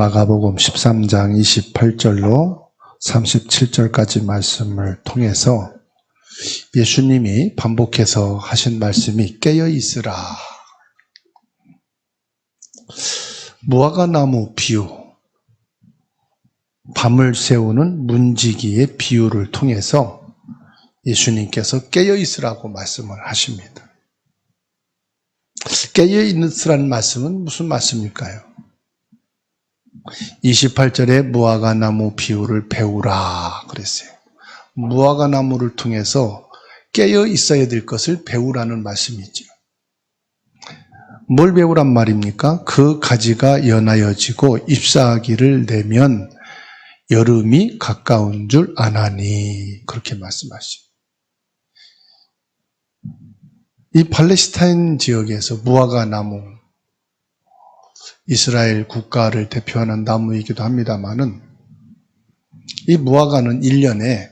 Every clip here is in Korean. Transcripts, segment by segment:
마가복음 13장 28절로 37절까지 말씀을 통해서 예수님이 반복해서 하신 말씀이 깨어있으라. 무화과나무 비유, 밤을 새우는 문지기의 비유를 통해서 예수님께서 깨어있으라고 말씀을 하십니다. 깨어있으라는 말씀은 무슨 말씀일까요? 28절에 무화과나무 비유를 배우라 그랬어요. 무화과나무를 통해서 깨어 있어야 될 것을 배우라는 말씀이죠. 뭘 배우란 말입니까? 그 가지가 연하여지고 잎사귀를 내면 여름이 가까운 줄 아나니, 그렇게 말씀하시죠. 이 팔레스타인 지역에서 무화과나무, 이스라엘 국가를 대표하는 나무이기도 합니다만은, 이 무화과는 1년에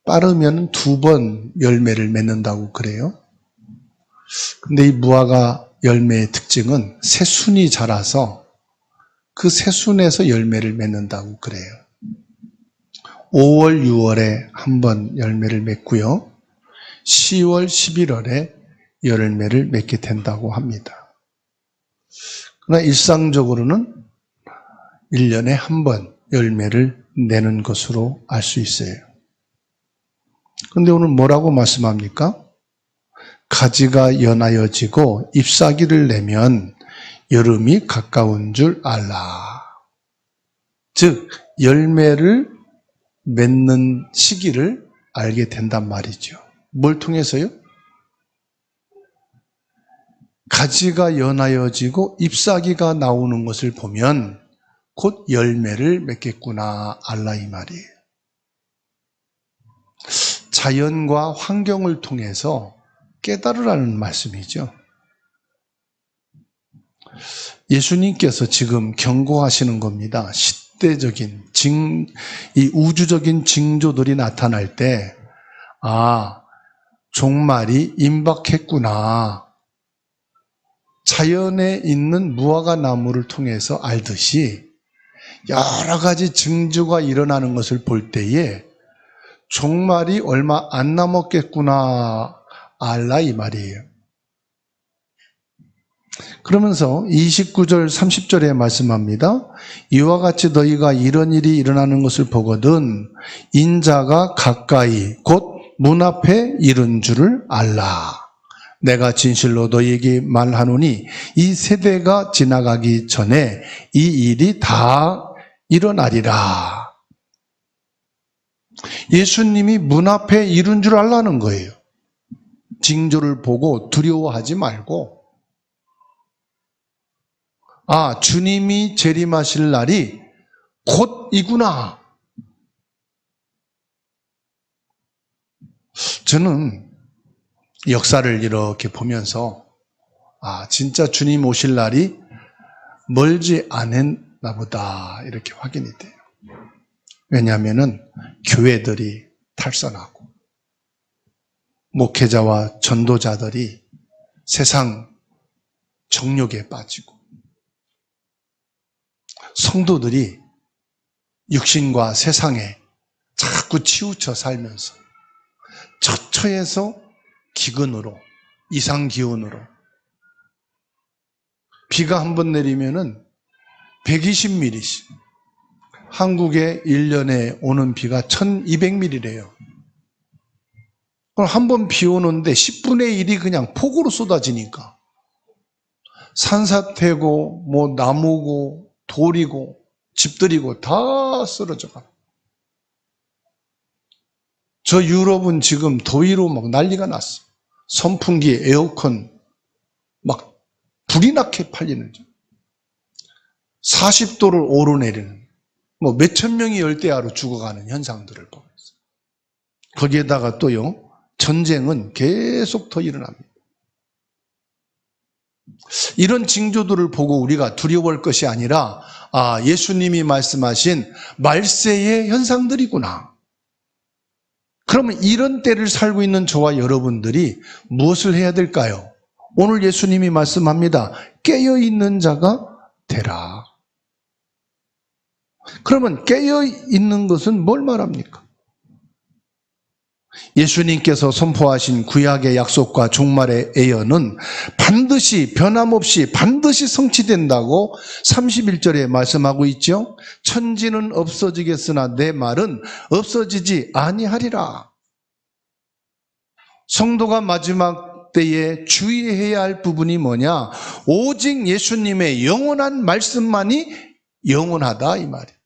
빠르면 2번 열매를 맺는다고 그래요. 근데 이 무화과 열매의 특징은 새순이 자라서 그 새순에서 열매를 맺는다고 그래요. 5월, 6월에 한 번 열매를 맺고요. 10월, 11월에 열매를 맺게 된다고 합니다. 그러나 일상적으로는 1년에 한 번 열매를 내는 것으로 알 수 있어요. 그런데 오늘 뭐라고 말씀합니까? 가지가 연하여지고 잎사귀를 내면 여름이 가까운 줄 알라. 즉, 열매를 맺는 시기를 알게 된단 말이죠. 뭘 통해서요? 가지가 연하여지고 잎사귀가 나오는 것을 보면 곧 열매를 맺겠구나 알라, 이 말이에요. 자연과 환경을 통해서 깨달으라는 말씀이죠. 예수님께서 지금 경고하시는 겁니다. 시대적인 이 우주적인 징조들이 나타날 때, 종말이 임박했구나, 자연에 있는 무화과 나무를 통해서 알듯이 여러 가지 징조가 일어나는 것을 볼 때에 종말이 얼마 안 남았겠구나 알라, 이 말이에요. 그러면서 29절 30절에 말씀합니다. 이와 같이 너희가 이런 일이 일어나는 것을 보거든 인자가 가까이 곧 문 앞에 이른 줄을 알라. 내가 진실로 너희에게 말하노니 이 세대가 지나가기 전에 이 일이 다 일어나리라. 예수님이 문 앞에 이른 줄 알라는 거예요. 징조를 보고 두려워하지 말고, 주님이 재림하실 날이 곧이구나. 저는 역사를 이렇게 보면서 진짜 주님 오실 날이 멀지 않았나 보다, 이렇게 확인이 돼요. 왜냐하면 교회들이 탈선하고 목회자와 전도자들이 세상 정욕에 빠지고 성도들이 육신과 세상에 자꾸 치우쳐 살면서 처처해서 기근으로, 이상기온으로, 비가 한 번 내리면은 120mm씩, 한국에 1년에 오는 비가 1200mm래요. 그럼 한 번 비 오는데 10분의 1이 그냥 폭우로 쏟아지니까 산사태고 나무고 돌이고 집들이고 다 쓰러져가. 저 유럽은 지금 더위로 막 난리가 났어. 선풍기, 에어컨 막 불이 나게 팔리는 중. 40도를 오르내리는, 몇천 명이 열대야로 죽어가는 현상들을 보고 있어요. 거기에다가 또요, 전쟁은 계속 더 일어납니다. 이런 징조들을 보고 우리가 두려워할 것이 아니라, 예수님이 말씀하신 말세의 현상들이구나. 그러면 이런 때를 살고 있는 저와 여러분들이 무엇을 해야 될까요? 오늘 예수님이 말씀합니다. 깨어있는 자가 되라. 그러면 깨어 있는 것은 뭘 말합니까? 예수님께서 선포하신 구약의 약속과 종말의 예언은 반드시 변함없이 반드시 성취된다고 31절에 말씀하고 있죠. 천지는 없어지겠으나 내 말은 없어지지 아니하리라. 성도가 마지막 때에 주의해야 할 부분이 뭐냐? 오직 예수님의 영원한 말씀만이 영원하다 이 말이에요.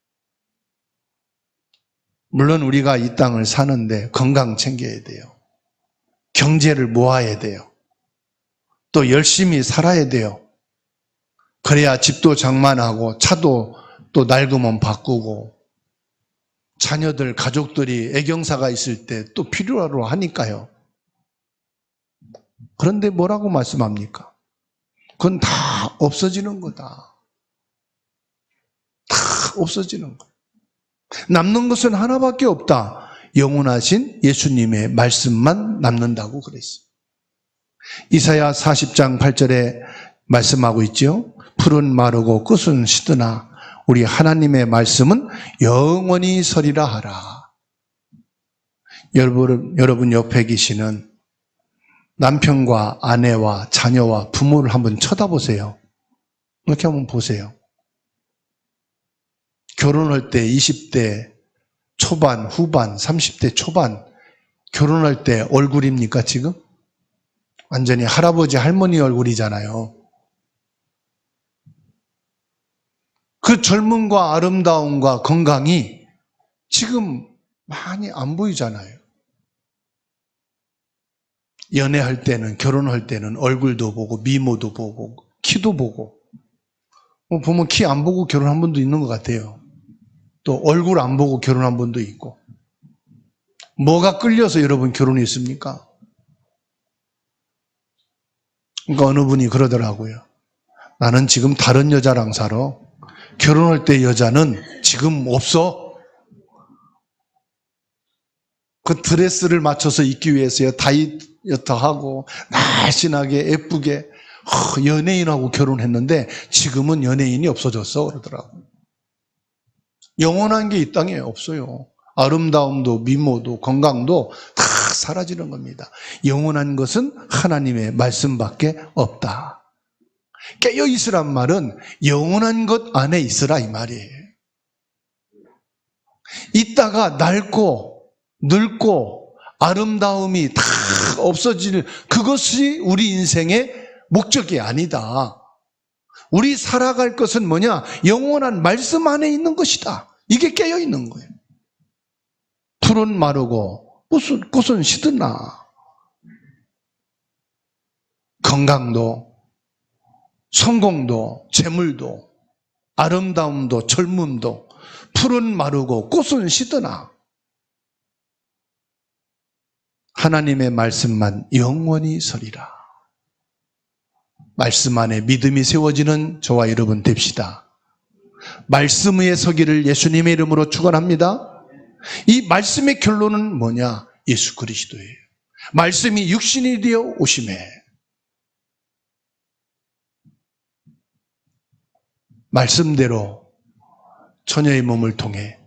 물론 우리가 이 땅을 사는데 건강 챙겨야 돼요. 경제를 모아야 돼요. 또 열심히 살아야 돼요. 그래야 집도 장만하고 차도 또 낡으면 바꾸고 자녀들, 가족들이 애경사가 있을 때 또 필요로 하니까요. 그런데 뭐라고 말씀합니까? 그건 다 없어지는 거다. 다 없어지는 거. 남는 것은 하나밖에 없다. 영원하신 예수님의 말씀만 남는다고 그랬어요. 이사야 40장 8절에 말씀하고 있죠. 풀은 마르고 꽃은 시드나 우리 하나님의 말씀은 영원히 서리라 하라. 여러분 옆에 계시는 남편과 아내와 자녀와 부모를 한번 쳐다보세요. 이렇게 한번 보세요. 결혼할 때 20대 초반, 후반, 30대 초반 결혼할 때 얼굴입니까 지금? 완전히 할아버지, 할머니 얼굴이잖아요. 그 젊음과 아름다움과 건강이 지금 많이 안 보이잖아요. 연애할 때는, 결혼할 때는 얼굴도 보고 미모도 보고 키도 보고 보면 키 안 보고 결혼한 분도 있는 것 같아요. 또 얼굴 안 보고 결혼한 분도 있고. 뭐가 끌려서 여러분 결혼했습니까? 그러니까 어느 분이 그러더라고요. 나는 지금 다른 여자랑 살아. 결혼할 때 여자는 지금 없어. 그 드레스를 맞춰서 입기 위해서요. 다이어트 하고 날씬하게 예쁘게 연예인하고 결혼했는데 지금은 연예인이 없어졌어 그러더라고요. 영원한 게 이 땅에 없어요. 아름다움도 미모도 건강도 다 사라지는 겁니다. 영원한 것은 하나님의 말씀밖에 없다. 깨어있으란 말은 영원한 것 안에 있으라 이 말이에요. 있다가 낡고 늙고 아름다움이 다 없어질 그것이 우리 인생의 목적이 아니다. 우리 살아갈 것은 뭐냐? 영원한 말씀 안에 있는 것이다. 이게 깨어있는 거예요. 풀은 마르고 꽃은 시드나 건강도 성공도 재물도 아름다움도 젊음도 풀은 마르고 꽃은 시드나 하나님의 말씀만 영원히 서리라. 말씀 안에 믿음이 세워지는 저와 여러분 됩시다. 말씀 위에 서기를 예수님의 이름으로 축원합니다. 이 말씀의 결론은 뭐냐? 예수 그리스도예요. 말씀이 육신이 되어 오심에 말씀대로 처녀의 몸을 통해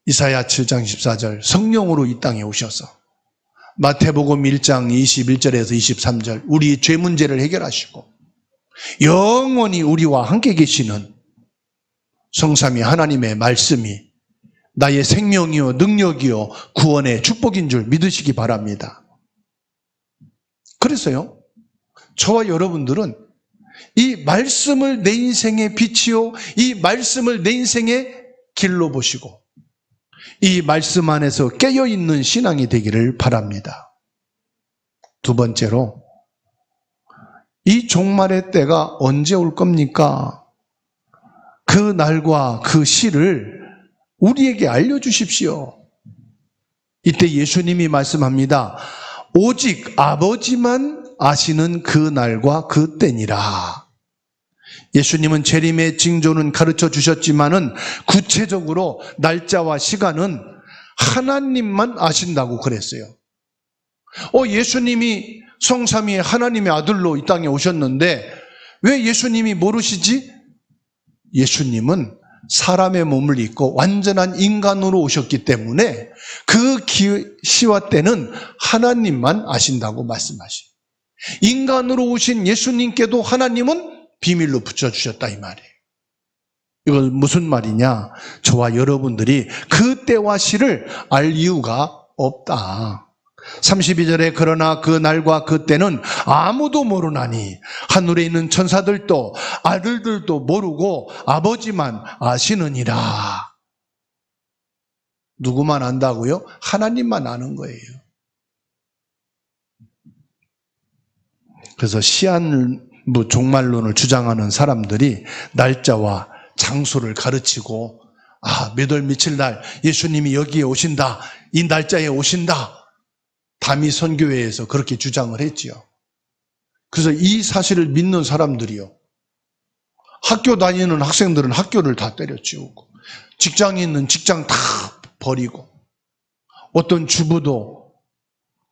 이사야 7장 14절 성령으로 이 땅에 오셔서 마태복음 1장 21절에서 23절 우리 죄 문제를 해결하시고 영원히 우리와 함께 계시는 성삼위 하나님의 말씀이 나의 생명이요 능력이요 구원의 축복인 줄 믿으시기 바랍니다. 그래서요 저와 여러분들은 이 말씀을 내 인생의 빛이요 이 말씀을 내 인생의 길로 보시고 이 말씀 안에서 깨어있는 신앙이 되기를 바랍니다. 두 번째로 이 종말의 때가 언제 올 겁니까? 그 날과 그 시를 우리에게 알려주십시오. 이때 예수님이 말씀합니다. 오직 아버지만 아시는 그 날과 그 때니라. 예수님은 재림의 징조는 가르쳐 주셨지만은 구체적으로 날짜와 시간은 하나님만 아신다고 그랬어요. 예수님이 성삼위의 하나님의 아들로 이 땅에 오셨는데 왜 예수님이 모르시지? 예수님은 사람의 몸을 입고 완전한 인간으로 오셨기 때문에 그 시와 때는 하나님만 아신다고 말씀하시죠. 인간으로 오신 예수님께도 하나님은 비밀로 붙여주셨다 이 말이에요. 이건 무슨 말이냐? 저와 여러분들이 그 때와 시를 알 이유가 없다. 32절에 그러나 그 날과 그 때는 아무도 모르나니 하늘에 있는 천사들도 아들들도 모르고 아버지만 아시느니라. 누구만 안다고요? 하나님만 아는 거예요. 그래서 시한부 종말론을 주장하는 사람들이 날짜와 장소를 가르치고 몇 월 며칠 날 예수님이 여기에 오신다, 이 날짜에 오신다, 다미 선교회에서 그렇게 주장을 했지요. 그래서 이 사실을 믿는 사람들이요, 학교 다니는 학생들은 학교를 다 때려치우고 직장에 있는 직장 다 버리고 어떤 주부도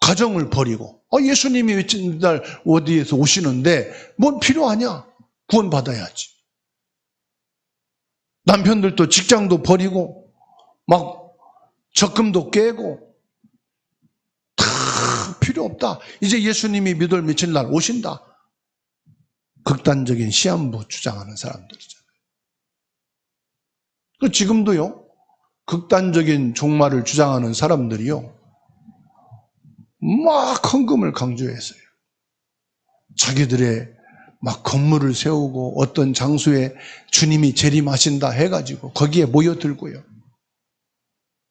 가정을 버리고 예수님이 며칠 날 어디에서 오시는데 뭔 필요하냐? 구원받아야지. 남편들도 직장도 버리고 막 적금도 깨고 다 필요 없다. 이제 예수님이 몇 월 며칠 날 오신다. 극단적인 시한부 주장하는 사람들이잖아요. 지금도요, 극단적인 종말을 주장하는 사람들이요, 막 헌금을 강조해서요. 자기들의 막 건물을 세우고 어떤 장소에 주님이 재림하신다 해가지고 거기에 모여들고요.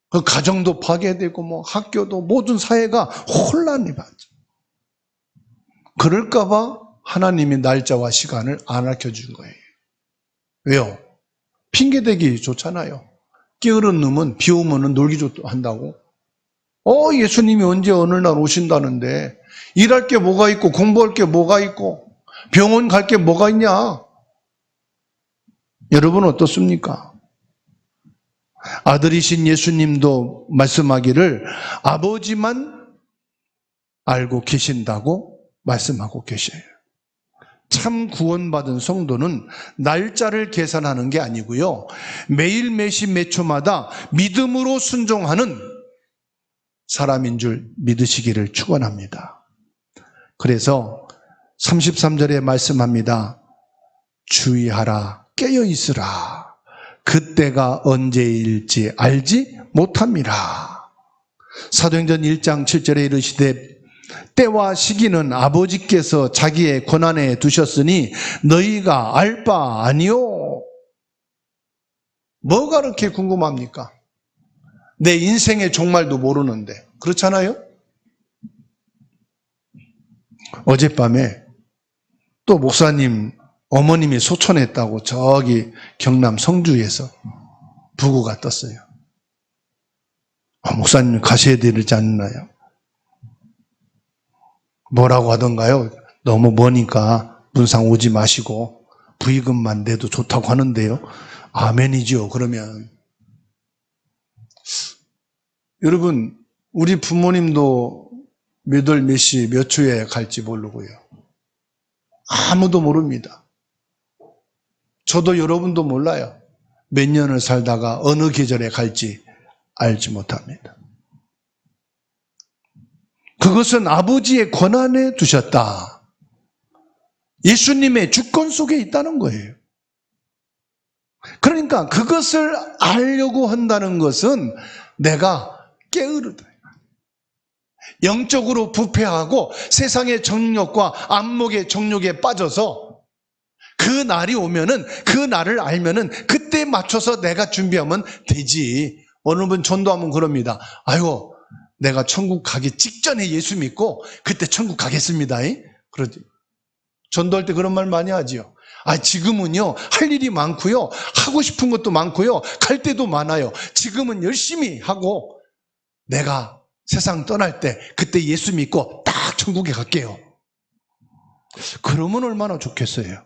그 가정도 파괴되고 뭐 학교도 모든 사회가 혼란이 받죠. 그럴까봐 하나님이 날짜와 시간을 안 알려준 거예요. 왜요? 핑계대기 좋잖아요. 게으른 놈은 비 오면 놀기 한다고. 예수님이 언제 어느 날 오신다는데 일할 게 뭐가 있고 공부할 게 뭐가 있고 병원 갈 게 뭐가 있냐? 여러분 어떻습니까? 아들이신 예수님도 말씀하기를 아버지만 알고 계신다고 말씀하고 계셔요. 참 구원받은 성도는 날짜를 계산하는 게 아니고요, 매일 매시 몇 초마다 믿음으로 순종하는 사람인 줄 믿으시기를 축원합니다. 그래서 33절에 말씀합니다. 주의하라, 깨어있으라. 그때가 언제일지 알지 못함이라. 사도행전 1장 7절에 이르시되 때와 시기는 아버지께서 자기의 권한에 두셨으니 너희가 알 바 아니요. 뭐가 그렇게 궁금합니까? 내 인생의 종말도 모르는데. 그렇잖아요? 어젯밤에 또 목사님 어머님이 소천했다고 저기 경남 성주에서 부고가 떴어요. 목사님 가셔야 되지 않나요? 뭐라고 하던가요? 너무 머니까 문상 오지 마시고 부의금만 내도 좋다고 하는데요. 아멘이죠. 그러면 여러분, 우리 부모님도 몇 월 몇 시 몇 초에 갈지 모르고요. 아무도 모릅니다. 저도 여러분도 몰라요. 몇 년을 살다가 어느 계절에 갈지 알지 못합니다. 그것은 아버지의 권한에 두셨다. 예수님의 주권 속에 있다는 거예요. 그러니까 그것을 알려고 한다는 것은 내가 게으르다. 영적으로 부패하고 세상의 정욕과 안목의 정욕에 빠져서 그 날이 오면은 그 날을 알면은 그때 맞춰서 내가 준비하면 되지. 어느 분 전도하면 그럽니다. 아이고, 내가 천국 가기 직전에 예수 믿고 그때 천국 가겠습니다. 그러지. 전도할 때 그런 말 많이 하지요. 지금은요, 할 일이 많고요, 하고 싶은 것도 많고요, 갈 때도 많아요. 지금은 열심히 하고 내가 세상 떠날 때 그때 예수 믿고 딱 천국에 갈게요. 그러면 얼마나 좋겠어요.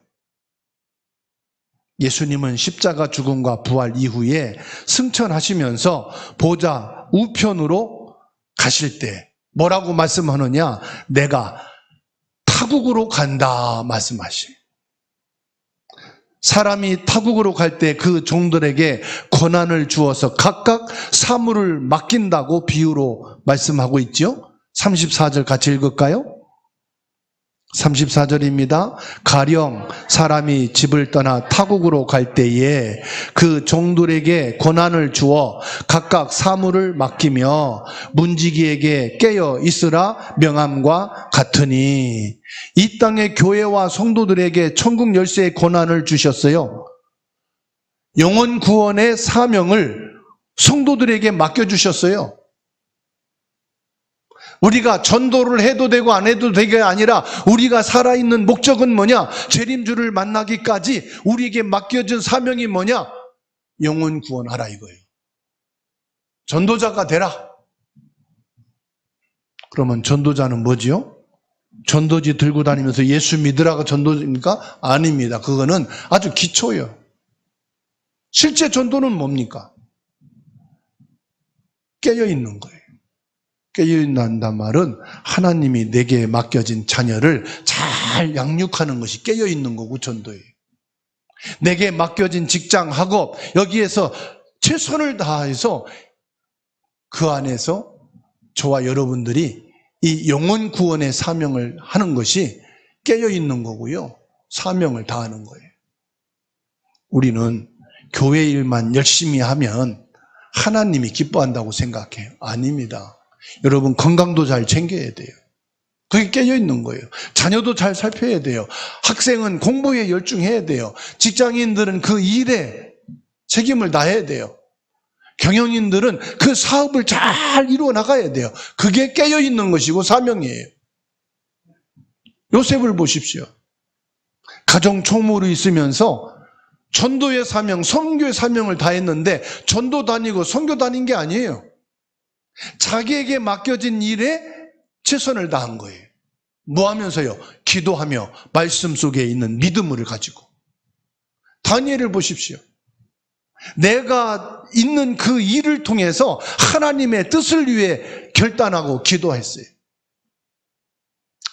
예수님은 십자가 죽음과 부활 이후에 승천하시면서 보좌 우편으로 가실 때 뭐라고 말씀하느냐? 내가 타국으로 간다 말씀하시. 사람이 타국으로 갈 때 그 종들에게 권한을 주어서 각각 사물을 맡긴다고 비유로 말씀하고 있죠. 34절 같이 읽을까요? 34절입니다. 가령 사람이 집을 떠나 타국으로 갈 때에 그 종들에게 권한을 주어 각각 사물을 맡기며 문지기에게 깨어 있으라 명함과 같으니, 이 땅의 교회와 성도들에게 천국 열쇠의 권한을 주셨어요. 영혼 구원의 사명을 성도들에게 맡겨주셨어요. 우리가 전도를 해도 되고 안 해도 되게 아니라 우리가 살아있는 목적은 뭐냐? 재림주를 만나기까지 우리에게 맡겨진 사명이 뭐냐? 영혼 구원하라 이거예요. 전도자가 되라. 그러면 전도자는 뭐지요? 전도지 들고 다니면서 예수 믿으라가 전도입니까? 아닙니다. 그거는 아주 기초예요. 실제 전도는 뭡니까? 깨어있는 거예요. 깨어있는단 말은 하나님이 내게 맡겨진 자녀를 잘 양육하는 것이 깨어있는 거고 전도예요. 내게 맡겨진 직장, 학업, 여기에서 최선을 다해서 그 안에서 저와 여러분들이 이 영혼 구원의 사명을 하는 것이 깨어있는 거고요. 사명을 다하는 거예요. 우리는 교회 일만 열심히 하면 하나님이 기뻐한다고 생각해요. 아닙니다. 여러분 건강도 잘 챙겨야 돼요. 그게 깨어있는 거예요. 자녀도 잘 살펴야 돼요. 학생은 공부에 열중해야 돼요. 직장인들은 그 일에 책임을 다해야 돼요. 경영인들은 그 사업을 잘 이루어 나가야 돼요. 그게 깨어있는 것이고 사명이에요. 요셉을 보십시오. 가정 총무로 있으면서 전도의 사명, 선교의 사명을 다했는데 전도 다니고 선교 다닌 게 아니에요. 자기에게 맡겨진 일에 최선을 다한 거예요. 뭐 하면서요? 기도하며 말씀 속에 있는 믿음을 가지고. 다니엘을 보십시오. 내가 있는 그 일을 통해서 하나님의 뜻을 위해 결단하고 기도했어요.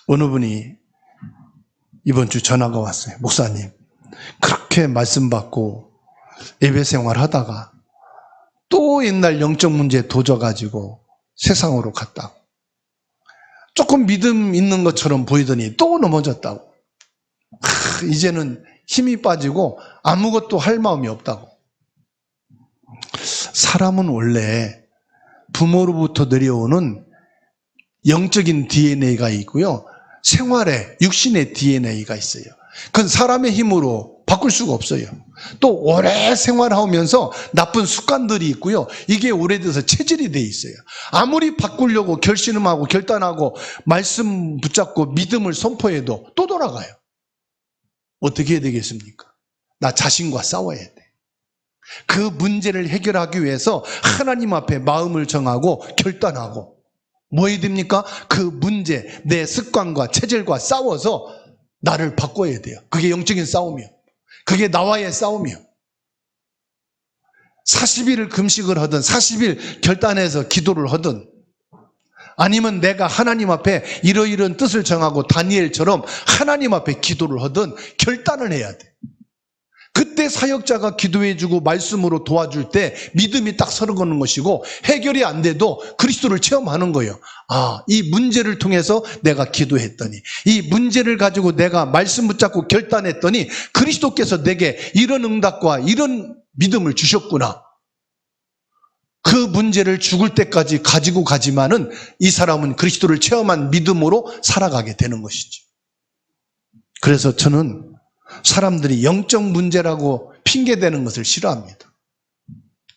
어느 분이 이번 주 전화가 왔어요. 목사님, 그렇게 말씀 받고 예배 생활 하다가 또 옛날 영적 문제에 도져가지고 세상으로 갔다고. 조금 믿음 있는 것처럼 보이더니 또 넘어졌다고. 이제는 힘이 빠지고 아무것도 할 마음이 없다고. 사람은 원래 부모로부터 내려오는 영적인 DNA가 있고요. 생활에 육신의 DNA가 있어요. 그건 사람의 힘으로 바꿀 수가 없어요. 또 오래 생활하면서 나쁜 습관들이 있고요. 이게 오래돼서 체질이 돼 있어요. 아무리 바꾸려고 결심하고 결단하고 말씀 붙잡고 믿음을 선포해도 또 돌아가요. 어떻게 해야 되겠습니까? 나 자신과 싸워야 돼. 그 문제를 해결하기 위해서 하나님 앞에 마음을 정하고 결단하고 뭐 해야 됩니까? 그 문제, 내 습관과 체질과 싸워서 나를 바꿔야 돼요. 그게 영적인 싸움이요. 그게 나와의 싸움이요. 40일을 금식을 하든 40일 결단해서 기도를 하든 아니면 내가 하나님 앞에 이러이러한 뜻을 정하고 다니엘처럼 하나님 앞에 기도를 하든 결단을 해야 돼. 그때 사역자가 기도해주고 말씀으로 도와줄 때 믿음이 딱 서러가는 것이고 해결이 안 돼도 그리스도를 체험하는 거예요. 아, 이 문제를 통해서 내가 기도했더니 이 문제를 가지고 내가 말씀 붙잡고 결단했더니 그리스도께서 내게 이런 응답과 이런 믿음을 주셨구나. 그 문제를 죽을 때까지 가지고 가지만은 이 사람은 그리스도를 체험한 믿음으로 살아가게 되는 것이죠. 그래서 저는 사람들이 영적 문제라고 핑계대는 것을 싫어합니다.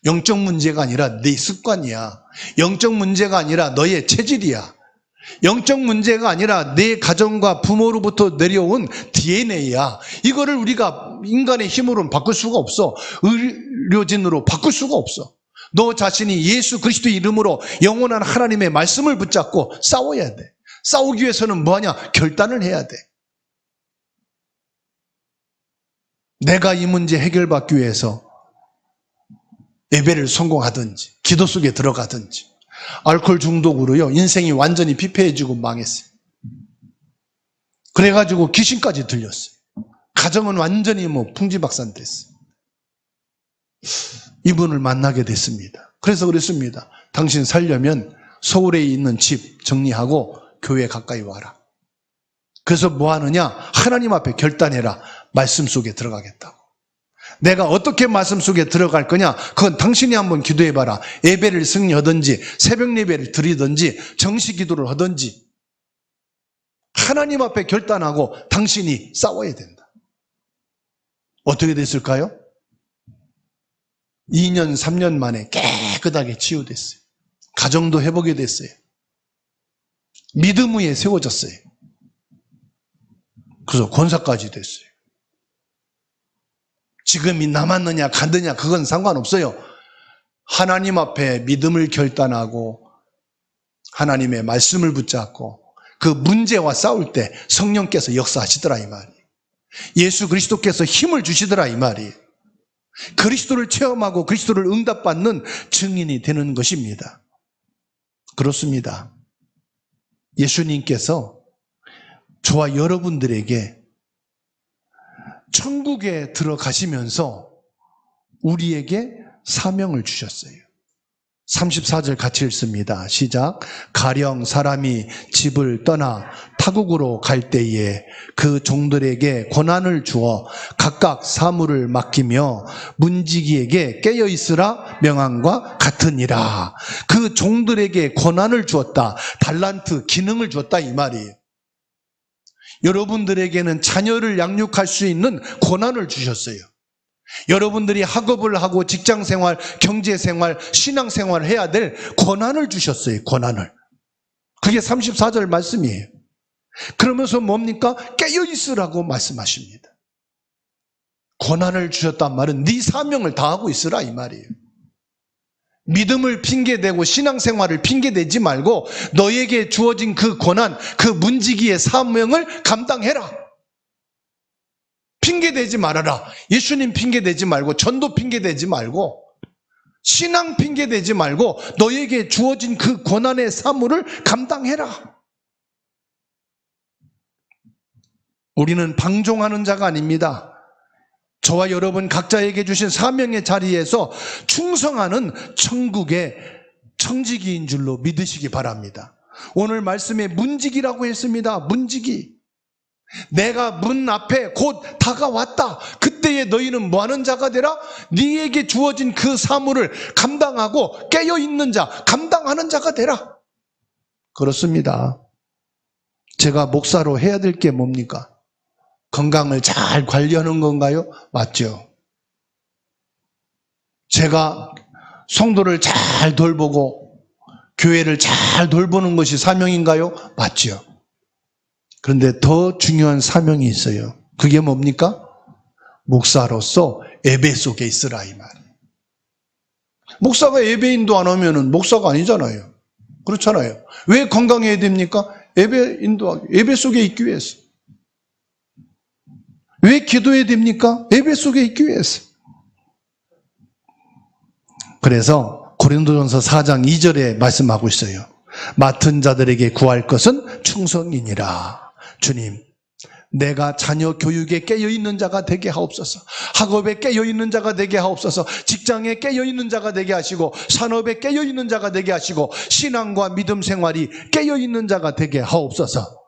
영적 문제가 아니라 네 습관이야. 영적 문제가 아니라 너의 체질이야. 영적 문제가 아니라 내 가정과 부모로부터 내려온 DNA야. 이거를 우리가 인간의 힘으로는 바꿀 수가 없어. 의료진으로 바꿀 수가 없어. 너 자신이 예수 그리스도의 이름으로 영원한 하나님의 말씀을 붙잡고 싸워야 돼. 싸우기 위해서는 뭐하냐? 결단을 해야 돼. 내가 이 문제 해결받기 위해서 예배를 성공하든지 기도 속에 들어가든지 알코올 중독으로요 인생이 완전히 피폐해지고 망했어요. 그래가지고 귀신까지 들렸어요. 가정은 완전히 풍지박산됐어요. 이분을 만나게 됐습니다. 그래서 그랬습니다. 당신 살려면 서울에 있는 집 정리하고 교회 가까이 와라. 그래서 뭐 하느냐? 하나님 앞에 결단해라. 말씀 속에 들어가겠다고. 내가 어떻게 말씀 속에 들어갈 거냐? 그건 당신이 한번 기도해봐라. 예배를 승리하든지 새벽 예배를 드리든지 정시 기도를 하든지 하나님 앞에 결단하고 당신이 싸워야 된다. 어떻게 됐을까요? 2년, 3년 만에 깨끗하게 치유됐어요. 가정도 회복이 됐어요. 믿음 위에 세워졌어요. 그래서 권사까지 됐어요. 지금이 남았느냐 갔느냐 그건 상관없어요. 하나님 앞에 믿음을 결단하고 하나님의 말씀을 붙잡고 그 문제와 싸울 때 성령께서 역사하시더라 이 말이에요. 예수 그리스도께서 힘을 주시더라 이 말이에요. 그리스도를 체험하고 그리스도를 응답받는 증인이 되는 것입니다. 그렇습니다. 예수님께서 저와 여러분들에게 천국에 들어가시면서 우리에게 사명을 주셨어요. 34절 같이 읽습니다. 시작. 가령 사람이 집을 떠나 타국으로 갈 때에 그 종들에게 권한을 주어 각각 사물을 맡기며 문지기에게 깨어있으라 명함과 같으니라. 그 종들에게 권한을 주었다. 달란트, 기능을 주었다 이 말이에요. 여러분들에게는 자녀를 양육할 수 있는 권한을 주셨어요. 여러분들이 학업을 하고 직장생활, 경제생활, 신앙생활을 해야 될 권한을 주셨어요. 권한을. 그게 34절 말씀이에요. 그러면서 뭡니까? 깨어있으라고 말씀하십니다. 권한을 주셨단 말은 네 사명을 다하고 있으라 이 말이에요. 믿음을 핑계대고 신앙생활을 핑계대지 말고 너에게 주어진 그 권한, 그 문지기의 사명을 감당해라. 핑계대지 말아라. 예수님 핑계대지 말고 전도 핑계대지 말고 신앙 핑계대지 말고 너에게 주어진 그 권한의 사물을 감당해라. 우리는 방종하는 자가 아닙니다. 저와 여러분 각자에게 주신 사명의 자리에서 충성하는 천국의 청지기인 줄로 믿으시기 바랍니다. 오늘 말씀에 문지기라고 했습니다. 문지기. 내가 문 앞에 곧 다가왔다. 그때에 너희는 뭐하는 자가 되라? 네에게 주어진 그 사물을 감당하고 깨어있는 자, 감당하는 자가 되라. 그렇습니다. 제가 목사로 해야 될 게 뭡니까? 건강을 잘 관리하는 건가요? 맞죠. 제가 성도를 잘 돌보고 교회를 잘 돌보는 것이 사명인가요? 맞죠. 그런데 더 중요한 사명이 있어요. 그게 뭡니까? 목사로서 예배 속에 있으라 이 말이에요. 목사가 예배 인도 안 하면은 목사가 아니잖아요. 그렇잖아요. 왜 건강해야 됩니까? 예배 인도하기, 예배 속에 있기 위해서. 왜 기도해야 됩니까? 예배 속에 있기 위해서. 그래서 고린도전서 4장 2절에 말씀하고 있어요. 맡은 자들에게 구할 것은 충성이니라. 주님, 내가 자녀 교육에 깨어있는 자가 되게 하옵소서. 학업에 깨어있는 자가 되게 하옵소서. 직장에 깨어있는 자가 되게 하시고 산업에 깨어있는 자가 되게 하시고 신앙과 믿음 생활이 깨어있는 자가 되게 하옵소서.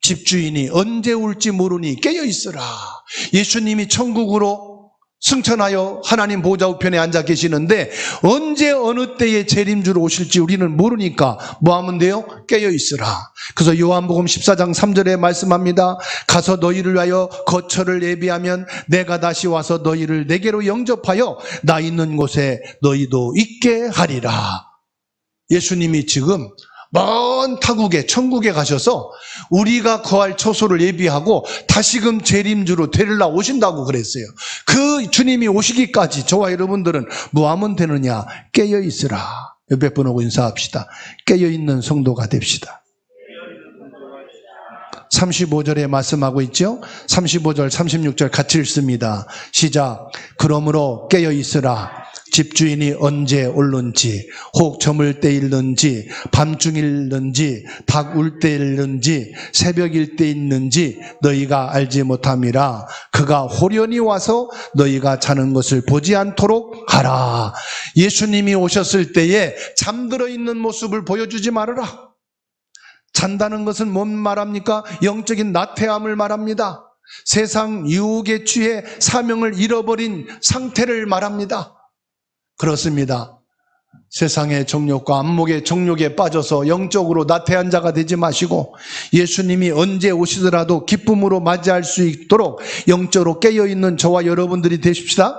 집주인이 언제 올지 모르니 깨어있으라. 예수님이 천국으로 승천하여 하나님 보좌 우편에 앉아 계시는데 언제 어느 때에 재림주로 오실지 우리는 모르니까 뭐 하면 돼요? 깨어있으라. 그래서 요한복음 14장 3절에 말씀합니다. 가서 너희를 위하여 거처를 예비하면 내가 다시 와서 너희를 내게로 영접하여 나 있는 곳에 너희도 있게 하리라. 예수님이 지금 먼 타국에 천국에 가셔서 우리가 거할 처소를 예비하고 다시금 재림주로 데리러 오신다고 그랬어요. 그 주님이 오시기까지 저와 여러분들은 뭐 하면 되느냐? 깨어있으라. 옆에 분하고 인사합시다. 깨어있는 성도가 됩시다. 35절에 말씀하고 있죠. 35절 36절 같이 읽습니다. 시작. 그러므로 깨어있으라. 집주인이 언제 올는지, 혹 저물 때일는지, 밤중일는지, 닭 울 때일는지, 새벽일 때 있는지 너희가 알지 못함이라. 그가 호련히 와서 너희가 자는 것을 보지 않도록 하라. 예수님이 오셨을 때에 잠들어 있는 모습을 보여주지 말아라. 잔다는 것은 뭔 말합니까? 영적인 나태함을 말합니다. 세상 유혹에 취해 사명을 잃어버린 상태를 말합니다. 그렇습니다. 세상의 정욕과 안목의 정욕에 빠져서 영적으로 나태한 자가 되지 마시고 예수님이 언제 오시더라도 기쁨으로 맞이할 수 있도록 영적으로 깨어있는 저와 여러분들이 되십시다.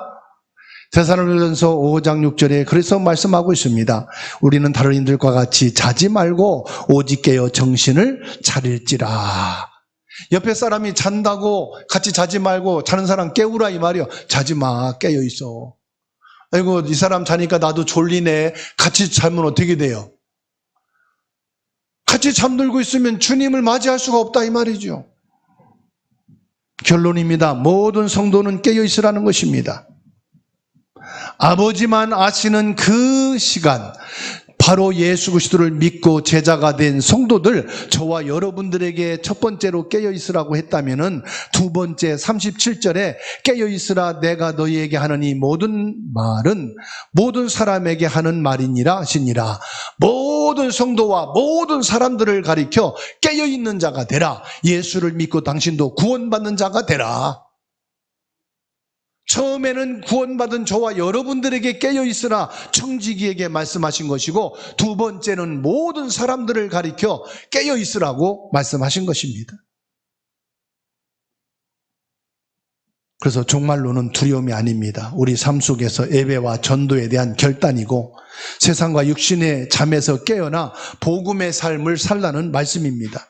데살로니가전서 5장 6절에 그래서 말씀하고 있습니다. 우리는 다른 이들과 같이 자지 말고 오직 깨어 정신을 차릴지라. 옆에 사람이 잔다고 같이 자지 말고 자는 사람 깨우라 이 말이요. 자지 마, 깨어 있어. 아이고 이 사람 자니까 나도 졸리네. 같이 자면 어떻게 돼요? 같이 잠들고 있으면 주님을 맞이할 수가 없다 이 말이죠. 결론입니다. 모든 성도는 깨어 있으라는 것입니다. 아버지만 아시는 그 시간, 바로 예수 그리스도를 믿고 제자가 된 성도들, 저와 여러분들에게 첫 번째로 깨어있으라고 했다면은 두 번째 37절에 깨어있으라 내가 너희에게 하는 이 모든 말은 모든 사람에게 하는 말이니라 하시니라. 모든 성도와 모든 사람들을 가리켜 깨어있는 자가 되라. 예수를 믿고 당신도 구원받는 자가 되라. 처음에는 구원받은 저와 여러분들에게 깨어있으라 청지기에게 말씀하신 것이고, 두 번째는 모든 사람들을 가리켜 깨어있으라고 말씀하신 것입니다. 그래서 정말로는 두려움이 아닙니다. 우리 삶 속에서 예배와 전도에 대한 결단이고 세상과 육신의 잠에서 깨어나 복음의 삶을 살라는 말씀입니다.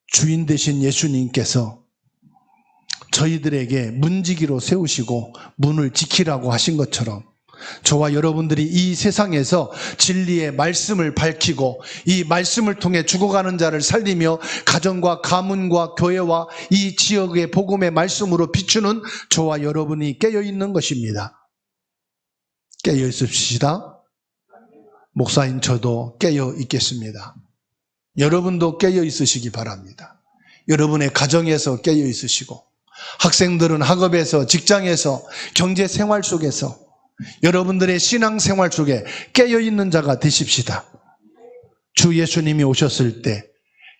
주인 되신 예수님께서 저희들에게 문지기로 세우시고 문을 지키라고 하신 것처럼 저와 여러분들이 이 세상에서 진리의 말씀을 밝히고 이 말씀을 통해 죽어가는 자를 살리며 가정과 가문과 교회와 이 지역의 복음의 말씀으로 비추는 저와 여러분이 깨어있는 것입니다. 깨어있읍시다. 목사인 저도 깨어있겠습니다. 여러분도 깨어있으시기 바랍니다. 여러분의 가정에서 깨어있으시고 학생들은 학업에서, 직장에서, 경제생활 속에서 여러분들의 신앙생활 속에 깨어있는 자가 되십시다. 주 예수님이 오셨을 때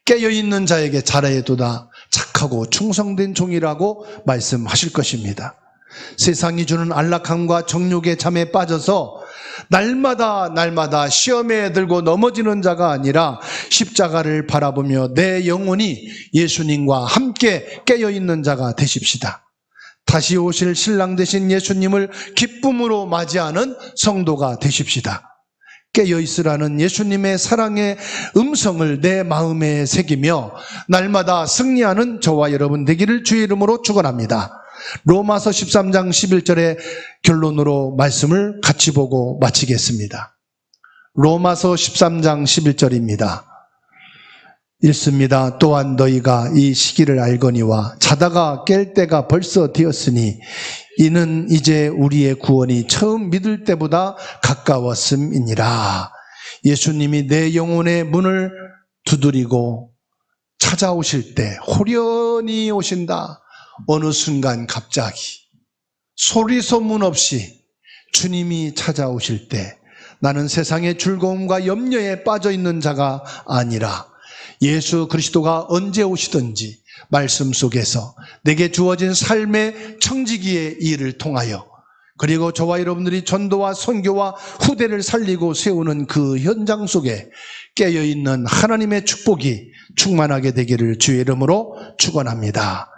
깨어있는 자에게 잘하여도다 착하고 충성된 종이라고 말씀하실 것입니다. 세상이 주는 안락함과 정욕의 잠에 빠져서 날마다 시험에 들고 넘어지는 자가 아니라 십자가를 바라보며 내 영혼이 예수님과 함께 깨어있는 자가 되십시다. 다시 오실 신랑 되신 예수님을 기쁨으로 맞이하는 성도가 되십시다. 깨어있으라는 예수님의 사랑의 음성을 내 마음에 새기며 날마다 승리하는 저와 여러분 되기를 주의 이름으로 축원합니다. 로마서 13장 11절의 결론으로 말씀을 같이 보고 마치겠습니다. 로마서 13장 11절입니다. 읽습니다. 또한 너희가 이 시기를 알거니와 자다가 깰 때가 벌써 되었으니 이는 이제 우리의 구원이 처음 믿을 때보다 가까웠음이니라. 예수님이 내 영혼의 문을 두드리고 찾아오실 때 호련히 오신다. 어느 순간 갑자기 소리 소문 없이 주님이 찾아오실 때 나는 세상의 즐거움과 염려에 빠져 있는 자가 아니라 예수 그리스도가 언제 오시든지 말씀 속에서 내게 주어진 삶의 청지기의 일을 통하여 그리고 저와 여러분들이 전도와 선교와 후대를 살리고 세우는 그 현장 속에 깨어있는 하나님의 축복이 충만하게 되기를 주의 이름으로 축원합니다.